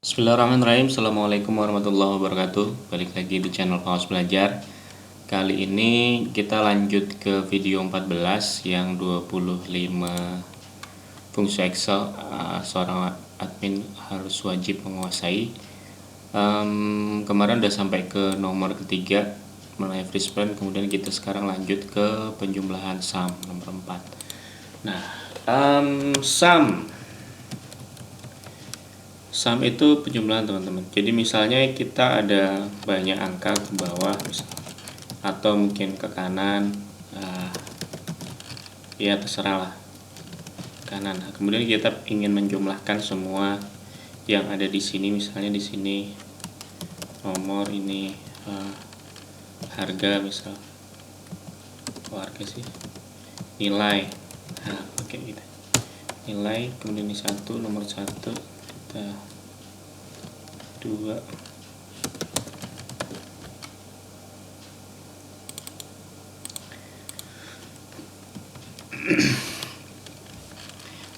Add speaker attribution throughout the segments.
Speaker 1: Bismillahirrahmanirrahim. Assalamualaikum warahmatullahi wabarakatuh. Balik lagi di channel Paus Belajar. Kali ini kita lanjut ke video 14 yang 25 fungsi Excel seorang admin harus wajib menguasai. Kemarin udah sampai ke nomor ketiga mengenai free span. Kemudian kita sekarang lanjut ke penjumlahan sum nomor 4. Nah, sum itu penjumlahan, teman-teman. Jadi misalnya kita ada banyak angka ke bawah atau mungkin ke kanan, ya terserah lah, kanan. Nah, kemudian kita ingin menjumlahkan semua yang ada di sini. Misalnya di sini nomor ini, harga, misal harga sih, nilai. Nah, oke, gitu. Nilai, kemudian ini nomor 1, 2.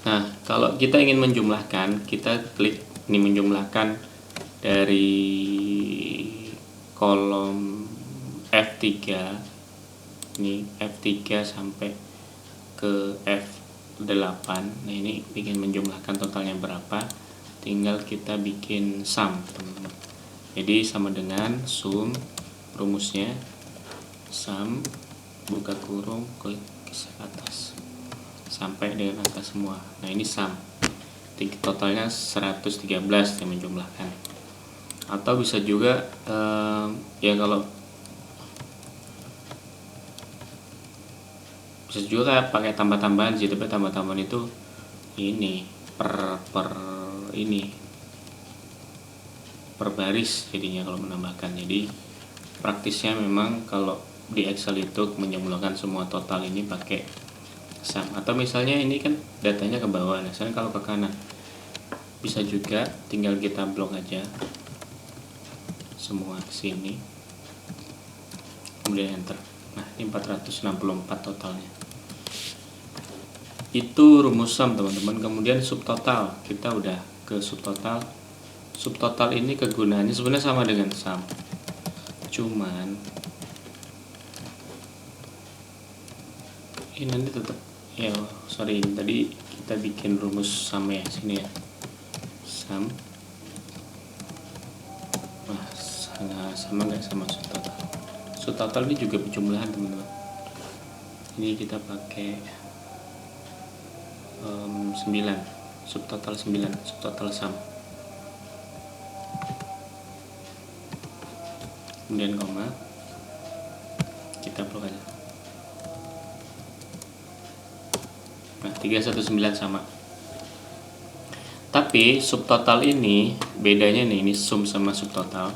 Speaker 1: Nah, kalau kita ingin menjumlahkan, kita klik ini menjumlahkan dari kolom F3. Ini F3 sampai ke F8. Nah, ini ingin menjumlahkan totalnya berapa, tinggal kita bikin sum, teman-teman. Jadi sama dengan sum, rumusnya sum buka kurung, klik ke atas sampai dengan atas semua. Nah, ini sum, totalnya 113 yang menjumlahkan. Atau bisa juga ya kalau bisa juga pakai tambah-tambahan sih, tapi tambah-tambahan itu ini per baris jadinya kalau menambahkan. Jadi praktisnya memang kalau di Excel itu menjumlahkan semua total ini pakai sum. Atau misalnya ini kan datanya ke bawah, nah misalnya kalau ke kanan bisa juga tinggal kita blok aja semua ke sini, kemudian enter. Nah, ini 464 totalnya. Itu rumus sum, teman-teman. Kemudian subtotal, kita udah ke subtotal. Subtotal ini kegunaannya sebenarnya sama dengan sum, cuman ini nanti tetap ya, sorry, tadi kita bikin rumus sum ya, sini ya, sum. Nah, sama nggak sama subtotal? Subtotal ini juga penjumlahan, teman-teman. Ini kita pakai 9, subtotal 9, subtotal sum. Kemudian koma, kita blok aja. Nah, 319 sama. Tapi subtotal ini bedanya nih, ini sum sama subtotal.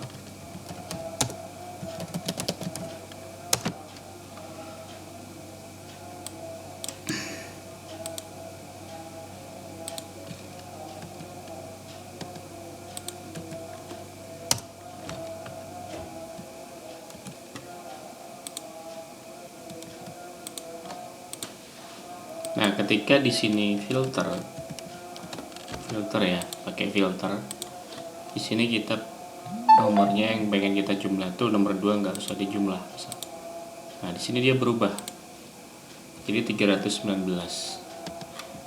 Speaker 1: Nah, ketika di sini filter ya, pakai filter. Di sini kita nomornya yang pengen kita jumlah tuh nomor 2 nggak usah dijumlah. Nah, di sini dia berubah jadi 319.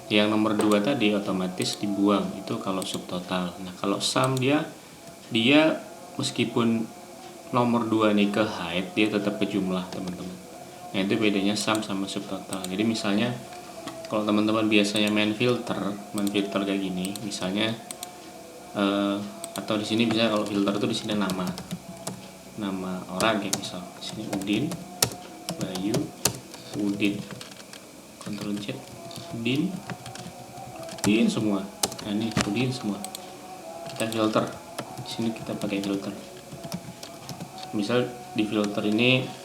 Speaker 1: Yang nomor 2 tadi otomatis dibuang, itu kalau subtotal. Nah, kalau sum dia meskipun nomor 2 nih ke hide, dia tetap ke jumlah, teman-teman. Nah, itu bedanya sum sama subtotal. Jadi misalnya kalau teman-teman biasanya main filter kayak gini, misalnya atau di sini bisa, kalau filter itu di sini nama orang, kayak misal di sini Udin, Bayu, Udin, Ctrl Z, Udin semua. Nah, ini Udin semua. Kita filter. Di sini kita pakai filter. Misal di filter ini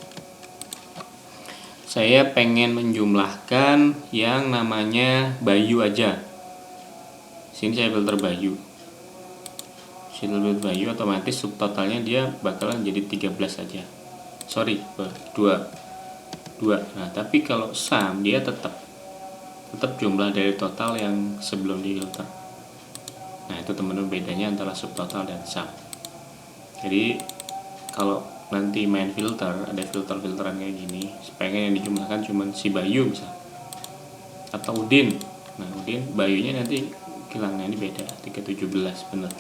Speaker 1: saya pengen menjumlahkan yang namanya Bayu aja. Sini saya filter Bayu. Filter Bayu, otomatis subtotalnya dia bakalan jadi 13 aja. Sorry, 2. Nah, tapi kalau sum dia tetap jumlah dari total yang sebelum di filter. Nah, itu teman-teman bedanya antara subtotal dan sum. Jadi kalau nanti main filter, ada filteran kayak gini, pengen yang dijumlahkan cuma si Bayu misal, atau Udin. Nah, Udin, Bayunya nanti hilang. Nah, ini beda, 317 bener,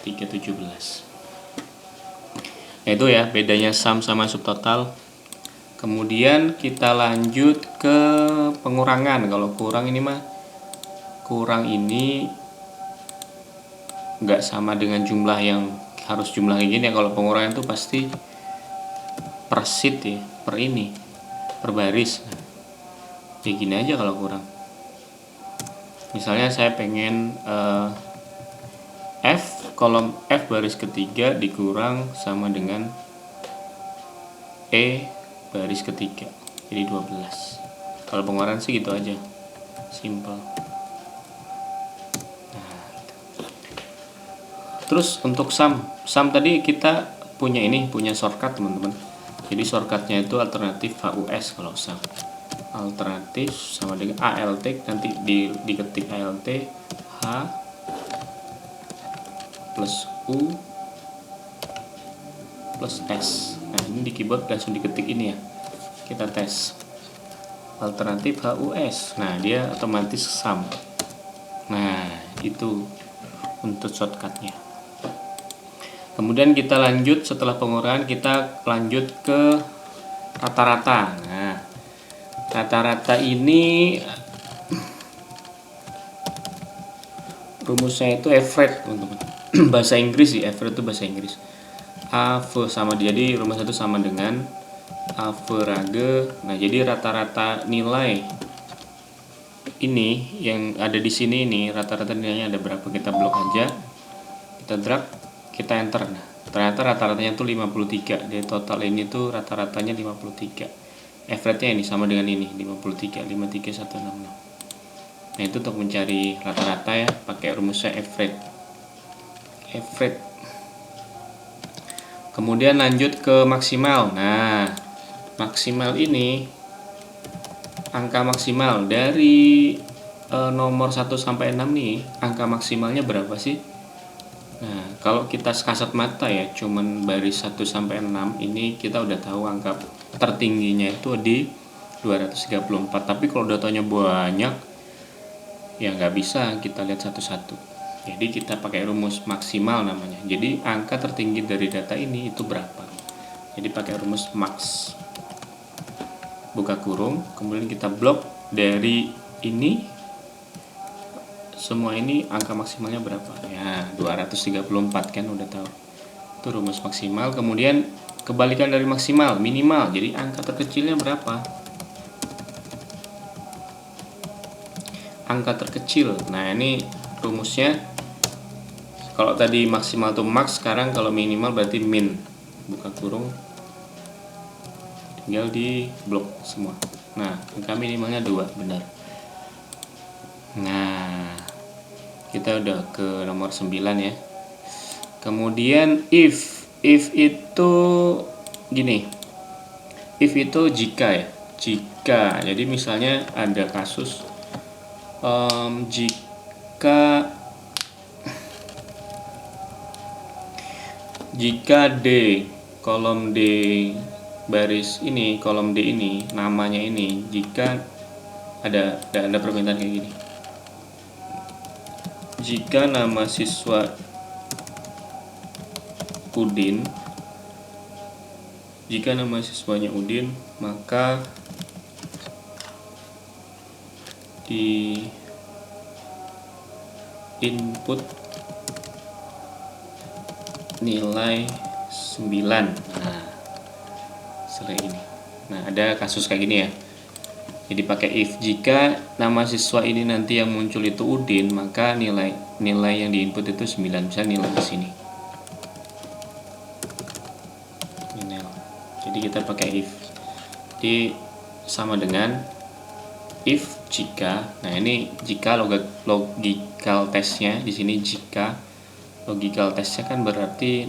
Speaker 1: 317. Nah, itu ya bedanya sum sama subtotal. Kemudian kita lanjut ke pengurangan. Kalau kurang ini mah, kurang ini nggak sama dengan jumlah yang harus jumlah kayak gini ya. Kalau pengurangan itu pasti per sheet ya, per ini, per baris. Nah, kayak gini aja kalau kurang. Misalnya saya pengen F, kolom F baris ketiga dikurang sama dengan E baris ketiga, jadi 12. Kalau pengurangan sih gitu aja, simple. Nah, terus untuk sum tadi kita punya shortcut teman-teman. Jadi shortcutnya itu alternatif HUS kalau sum. Alternatif sama dengan ALT, nanti diketik ALT H plus U plus S. Nah, ini di keyboard langsung diketik ini ya, kita tes alternatif HUS. Nah, dia otomatis sum. Nah, itu untuk shortcutnya. Kemudian kita lanjut, setelah pengurangan kita lanjut ke rata-rata. Nah, rata-rata ini rumusnya itu average teman-teman. Bahasa Inggris sih, average itu bahasa Inggris. AV sama, jadi rumus itu sama dengan average. Nah, jadi rata-rata nilai ini yang ada di sini, ini rata-rata nilainya ada berapa, kita blok aja, kita drag, kita enter. Nah, ternyata rata-ratanya tuh 53. Jadi total ini tuh rata-ratanya 53. Average-nya ini sama dengan ini, 53, 53166. Nah, itu untuk mencari rata-rata ya, pakai rumusnya average. Kemudian lanjut ke maksimal. Nah, maksimal ini angka maksimal dari nomor 1 sampai 6 nih, angka maksimalnya berapa sih? Nah, kalau kita kasat mata ya, cuman baris 1 sampai 6 ini kita udah tahu angka tertingginya itu di 234. Tapi kalau datanya banyak ya nggak bisa kita lihat satu-satu. Jadi kita pakai rumus maksimal namanya. Jadi angka tertinggi dari data ini itu berapa? Jadi pakai rumus max. Buka kurung, kemudian kita blok dari ini, semua ini angka maksimalnya berapa? Ya, 234 kan udah tahu. Itu rumus maksimal. Kemudian kebalikan dari maksimal, minimal. Jadi angka terkecilnya berapa? Angka terkecil. Nah, ini rumusnya. Kalau tadi maksimal itu max, sekarang kalau minimal berarti min. Buka kurung, tinggal di blok semua. Nah, angka minimalnya 2, benar. Nah, kita udah ke nomor 9 ya. Kemudian if itu gini. If itu jika ya. Jika. Jadi misalnya ada kasus jika D, kolom D baris ini, kolom D ini, namanya ini, jika ada permintaan kayak gini. Jika nama siswa Udin, jika nama siswanya Udin, maka di input nilai 9. Nah, setelah ini. Nah, ada kasus kayak gini ya. Jadi pakai if, jika nama siswa ini nanti yang muncul itu Udin, maka nilai yang diinput itu 9. Misalnya nilai di sini. Jadi kita pakai if. Jadi sama dengan if jika. Nah, ini jika logical testnya di sini jika. Logical testnya kan berarti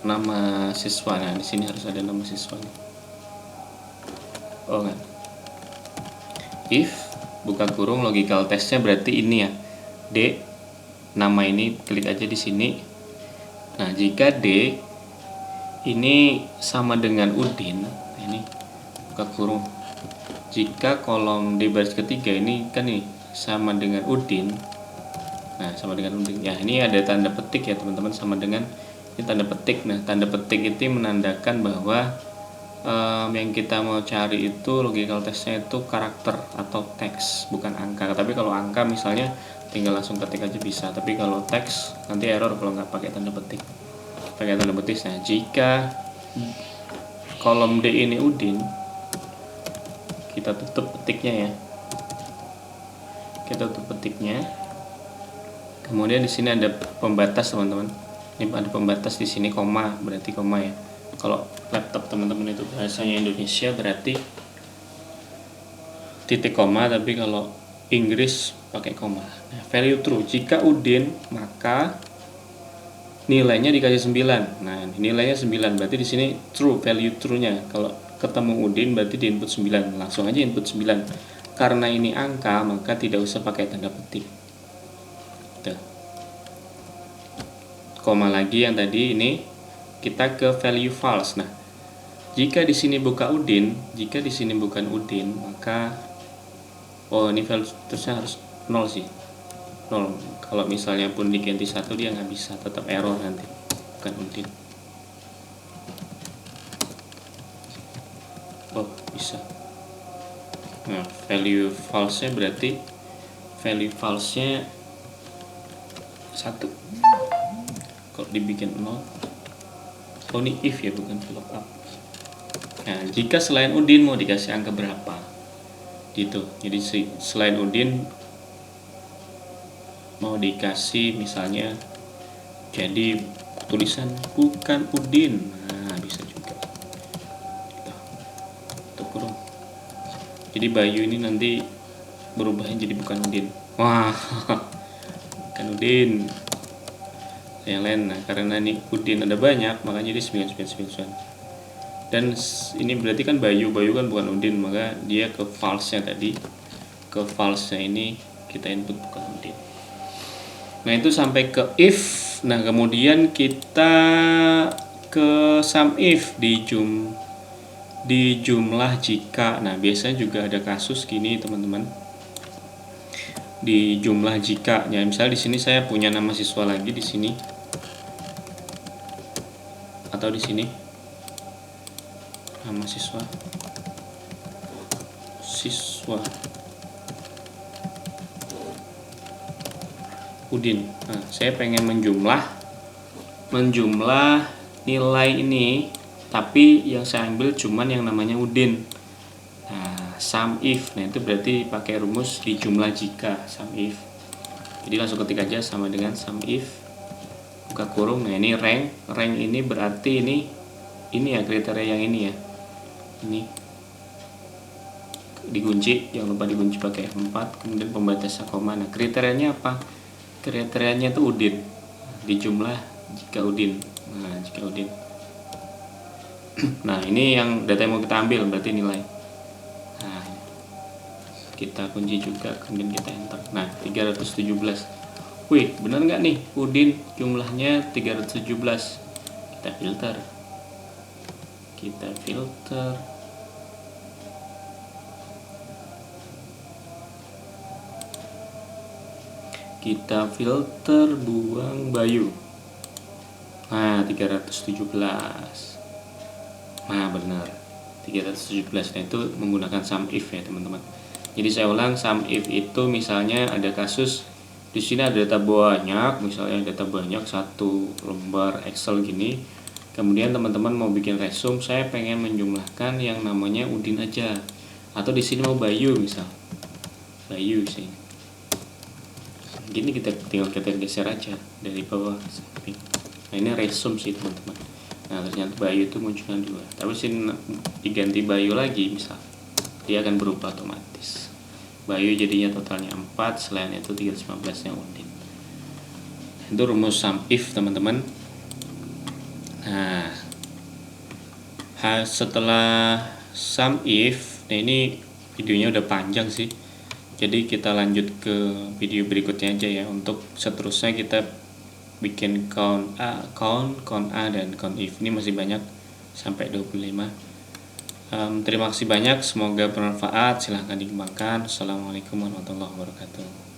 Speaker 1: nama siswa. Nah, di sini harus ada nama siswa nih. Oh enggak. If buka kurung logical testnya berarti ini ya. D, nama ini klik aja di sini. Nah, jika D ini sama dengan Udin, ini buka kurung. Jika kolom D baris ketiga ini kan nih sama dengan Udin. Nah, sama dengan Udin. Ya, ini ada tanda petik ya, teman-teman, sama dengan ini tanda petik. Nah, tanda petik itu menandakan bahwa yang kita mau cari itu logical testnya itu karakter atau teks, bukan angka. Tapi kalau angka misalnya tinggal langsung ketik aja bisa, tapi kalau teks nanti error kalau nggak pakai tanda petik. Pakai tanda petik. Nah, jika kolom D ini Udin, kita tutup petiknya ya, kita tutup petiknya. Kemudian di sini ada pembatas, teman-teman. Ini ada pembatas di sini, koma, berarti koma ya. Kalau laptop teman-teman itu bahasanya Indonesia berarti titik koma, tapi kalau Inggris pakai koma. Nah, value true, jika Udin maka nilainya dikasih 9. Nah, nilainya 9, berarti di sini true, value true-nya. Kalau ketemu Udin berarti di input 9. Langsung aja input 9. Karena ini angka, maka tidak usah pakai tanda petik. Tuh. Koma lagi yang tadi ini kita ke value false. Nah, jika di sini bukan Udin, maka ini value terusnya harus 0 sih. 0. Kalau misalnya pun diganti 1 dia nggak bisa, tetap error nanti. Bukan Udin. Oh, bisa. Nah, value false-nya berarti value false-nya 1. Kalau dibikin 0. Oh, ini if ya, bukan lookup. Nah, jika selain Udin mau dikasih angka berapa? Gitu. Jadi selain Udin mau dikasih misalnya jadi tulisan bukan Udin. Nah, bisa juga. Gitu. Tuh kurung. Jadi Bayu ini nanti berubahnya jadi bukan Udin. Wah. Bukan Udin. Yang lain. Nah, karena ini Udin ada banyak, makanya jadi 9. Dan ini berarti kan Bayu kan bukan Udin, maka dia ke false-nya tadi. Ke false-nya ini kita input bukan Udin. Nah, itu sampai ke if. Nah, kemudian kita ke sum if di jumlah jika. Nah, biasanya juga ada kasus gini, teman-teman. Di jumlah jika. Ya, misalnya di sini saya punya nama siswa lagi di sini. Atau di sini. Nama siswa Udin. Nah, saya pengen menjumlah nilai ini, tapi yang saya ambil cuman yang namanya Udin. Nah, sum if. Nah, itu berarti pakai rumus di jumlah jika, sum if. Jadi langsung ketik aja sama dengan sum if, buka kurung. Nah, ini rank ini berarti ini ya kriteria yang ini ya. Ini dikunci, jangan lupa dikunci pakai F4, kemudian pembatasnya koma. Nah, kriterianya apa? Kriterianya itu Udin, di jumlah jika Udin. Nah, jika Udin. Nah, ini yang data yang mau kita ambil, berarti nilai. Nah, kita kunci juga, kemudian kita enter. Nah, 317. Wih, benar nggak nih Udin jumlahnya 317? Kita filter. Kita filter buang Bayu. Nah, 317. Nah, benar. 317. Nah, itu menggunakan sum if ya, teman-teman. Jadi saya ulang, sum if itu misalnya ada kasus di sini ada data banyak, misalnya data banyak 1 lembar Excel gini. Kemudian teman-teman mau bikin resume, saya pengen menjumlahkan yang namanya Udin aja. Atau di sini mau Bayu misal. Bayu sih. Gini kita tinggal geser aja dari bawah samping. Nah, ini resume sih, teman-teman. Nah, ternyata Bayu itu munculnya 2. Tapi sini diganti Bayu lagi misal. Dia akan berubah otomatis. Bayu jadinya totalnya 4, selain itu 315 nya Udin. Itu rumus sum if, teman-teman. Nah, setelah sum if, nah ini videonya udah panjang sih. Jadi kita lanjut ke video berikutnya aja ya. Untuk seterusnya kita bikin count A dan count if. Ini masih banyak sampai 25. Terima kasih banyak, semoga bermanfaat. Silahkan dikembangkan. Assalamualaikum warahmatullahi wabarakatuh.